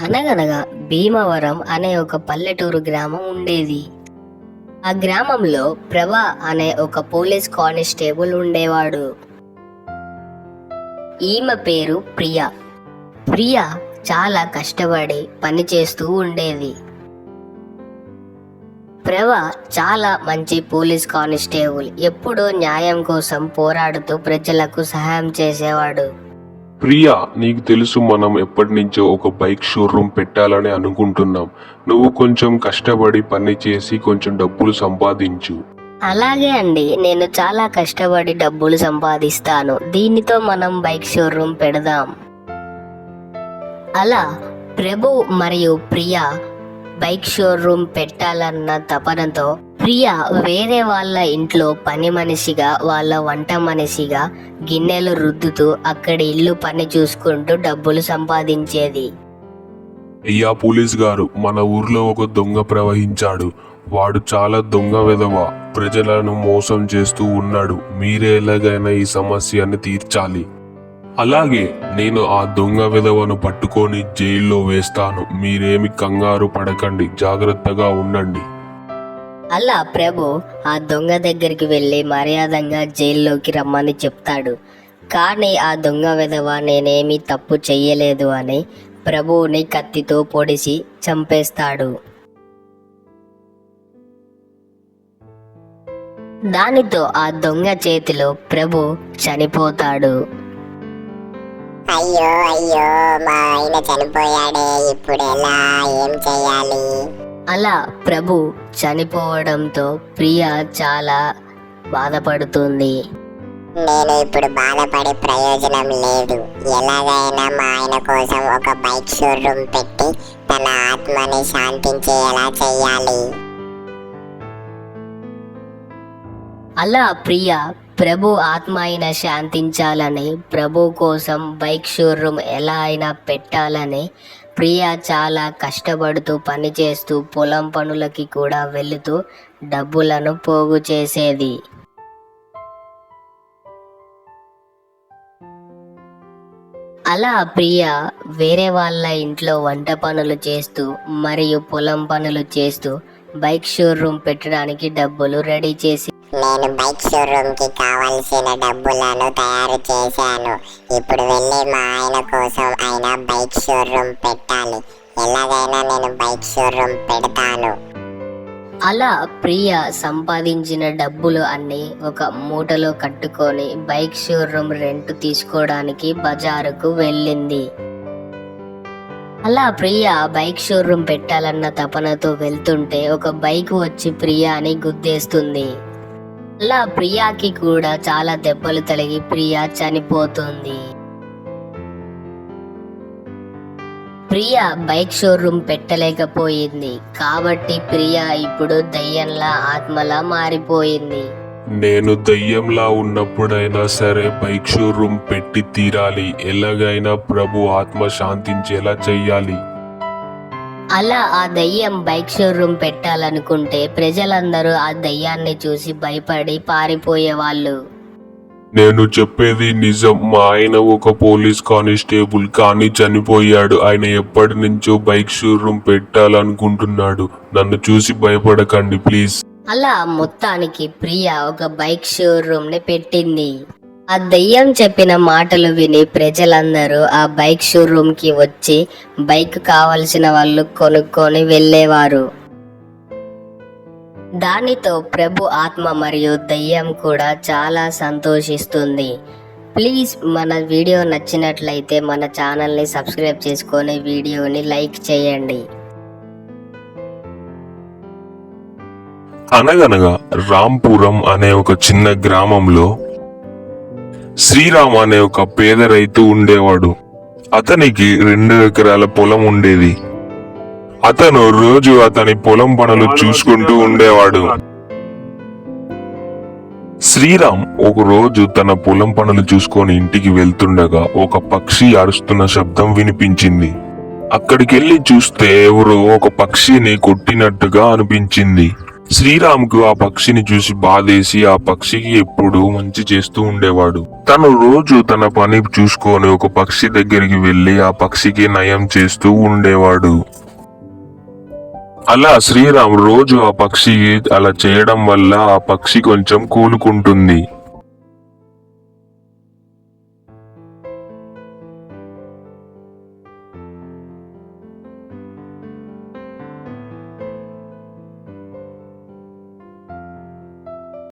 అనగనగా భీమవరం అనే ఒక పల్లెటూరు గ్రామం ఉండేది. ఆ గ్రామంలో ప్రభా అనే ఒక పోలీస్ కానిస్టేబుల్ ఉండేవాడు. ఈమె పేరు ప్రియా. ప్రియా చాలా కష్టపడి పని చేస్తూ ఉండేది. ప్రభా చాలా మంచి పోలీస్ కానిస్టేబుల్. ఎప్పుడూ న్యాయం కోసం పోరాడుతూ ప్రజలకు సహాయం చేసేవాడు. ప్రియా, నీకు తెలుసు మనం ఎప్పటి నుంచో ఒక బైక్ షోరూమ్ పెట్టాలని అనుకుంటున్నాం. నువ్వు కొంచెం కష్టపడి పని చేసి కొంచెం డబ్బులు సంపాదించు. అలాగే అండి, నేను చాలా కష్టపడి డబ్బులు సంపాదిస్తాను. దీనితో మనం బైక్ షోరూమ్ పెడదాం. అలా ప్రభు మరియు ప్రియా బైక్ షోరూమ్ పెట్టాలన్న తపనతో ప్రియా వేరే వాళ్ళ ఇంట్లో పని మనిషిగా, వాళ్ళ వంట మనిషిగా గిన్నెలు రుద్దుతూ అక్కడి ఇల్లు పని చూసుకుంటూ డబ్బులు సంపాదించేది. అయ్యా పోలీస్ గారు, మన ఊర్లో ఒక దొంగ ప్రవహించాడు. వాడు చాలా దొంగ వెధవ, ప్రజలను మోసం చేస్తూ ఉన్నాడు. మీరే ఎలాగైనా ఈ సమస్యని తీర్చాలి. అలాగే నేను ఆ దొంగ విధవను పట్టుకొని జైల్లో వేస్తాను. మీరేమి కంగారు పడకండి, జాగ్రత్తగా ఉండండి. అలా ప్రభు ఆ దొంగ దగ్గరికి వెళ్ళి మర్యాదగా జైల్లోకి రమ్మని చెప్తాడు. కానీ ఆ దొంగ విధవ నేనేమీ తప్పు చెయ్యలేదు అని ప్రభువుని కత్తితో పొడిచి చంపేస్తాడు. దానితో ఆ దొంగ చేతిలో ప్రభు చనిపోతాడు. అయ్యో అయ్యో, మా ఆయన చనిపోయాడే, ఇప్పుడు ఎలా, ఏం చెయ్యాలి? అలా ప్రభు చనిపోవడంతో ప్రియా చాలా బాధపడుతుంది. నేను ఇప్పుడు బాధపడే ప్రయోజనం లేదు. ఎలాగైనా మా ఆయన కోసం ఒక బైక్ షోరూమ్ పెట్టి తన ఆత్మని శాంతించేలా చెయ్యాలి. అలా ప్రియా ప్రభు ఆత్మ అయినా శాంతించాలని, ప్రభు కోసం బైక్ షోరూమ్ ఎలా అయినా పెట్టాలని ప్రియా చాలా కష్టపడుతూ పనిచేస్తూ పొలం పనులకి కూడా వెళుతూ డబ్బులను పోగు చేసేది. అలా ప్రియా వేరే వాళ్ళ ఇంట్లో వంట పనులు చేస్తూ మరియు పొలం పనులు చేస్తూ బైక్ షోరూమ్ పెట్టడానికి డబ్బులు రెడీ చేసి, నేను బైక్ షోరూమ్ కి కావలసిన డబ్బులను తయారు చేశాను. ఇప్పుడు వెళ్ళి మా ఆయన కోసం అయినా బైక్ షోరూమ్ పెట్టాలి. ఎలాగైనా నేను బైక్ షోరూమ్ పెడతాను. అలా ప్రియా సంపాదించిన డబ్బులు అన్ని ఒక మూటలో కట్టుకొని బైక్ షోరూమ్ రెంట్ తీసుకోవడానికి బజారుకు వెళ్ళింది. అలా ప్రియా బైక్ షోరూమ్ పెట్టాలన్న తపనతో వెళ్తుంటే ఒక బైక్ వచ్చి ప్రియాని గుద్దేస్తుంది. అలా ప్రియాకి కూడా చాలా దెబ్బలు తగిలి ప్రియా చనిపోతుంది. ప్రియా బైక్ షోరూమ్ పెట్టలేకపోయింది కాబట్టి ప్రియా ఇప్పుడు దయ్యంలా ఆత్మలా మారిపోయింది. నేను దయ్యంలా ఉన్నప్పుడైనా సరే బైక్ షోరూమ్ పెట్టి తీరాలి. ఎలాగైనా ప్రభు ఆత్మ శాంతించేలా చెయ్యాలి. అలా ఆ దయ్యం బైక్ షోరూమ్ పెట్టాలనుకుంటే ప్రజలందరూ ఆ దయ్యాన్ని చూసి భయపడి పారిపోయేవాళ్ళు. నేను చెప్పేది నిజం. మా ఆయన ఒక పోలీస్ కానిస్టేబుల్, కానీ చనిపోయాడు. ఆయన ఎప్పటి నుంచో బైక్ షోరూమ్ పెట్టాలనుకుంటున్నాడు. నన్ను చూసి భయపడకండి ప్లీజ్. అలా మొత్తానికి ప్రియా ఒక బైక్ షోరూమ్ ని పెట్టింది. ఆ దయ్యం చెప్పిన మాటలు విని ప్రజలందరూ ఆ బైక్ షోరూమ్ కి వచ్చి బైక్ కావలసిన వాళ్ళు కొనుక్కొని వెళ్ళేవారు. దానితో ప్రభు ఆత్మ మరియు దయ్యం కూడా చాలా సంతోషిస్తుంది. ప్లీజ్ మన వీడియో నచ్చినట్లయితే మన ఛానల్ని సబ్స్క్రైబ్ చేసుకొని వీడియోని లైక్ చేయండి. అనగనగా రాంపురం అనే ఒక చిన్న గ్రామంలో శ్రీరామ్ అనే ఒక పేద రైతు ఉండేవాడు. అతనికి 2 ఎకరాల పొలం ఉండేది. అతను రోజు అతని పొలం పనులు చూసుకుంటూ ఉండేవాడు. శ్రీరామ్ ఒక రోజు తన పొలం పనులు చూసుకొని ఇంటికి వెళ్తుండగా ఒక పక్షి అరుస్తున్న శబ్దం వినిపించింది. అక్కడికెళ్లి చూస్తే ఎవరో ఒక పక్షిని కొట్టినట్టుగా అనిపించింది. శ్రీరామ్కు ఆ పక్షిని చూసి బాధేసి ఆ పక్షికి ఎప్పుడూ మంచి చేస్తూ ఉండేవాడు. తను రోజు తన పని చూసుకొని ఒక పక్షి దగ్గరికి వెళ్లి ఆ పక్షికి నయం చేస్తూ ఉండేవాడు. అలా శ్రీరామ్ రోజు ఆ పక్షికి అలా చేయడం వల్ల ఆ పక్షి కొంచెం కోలుకుంటుంది.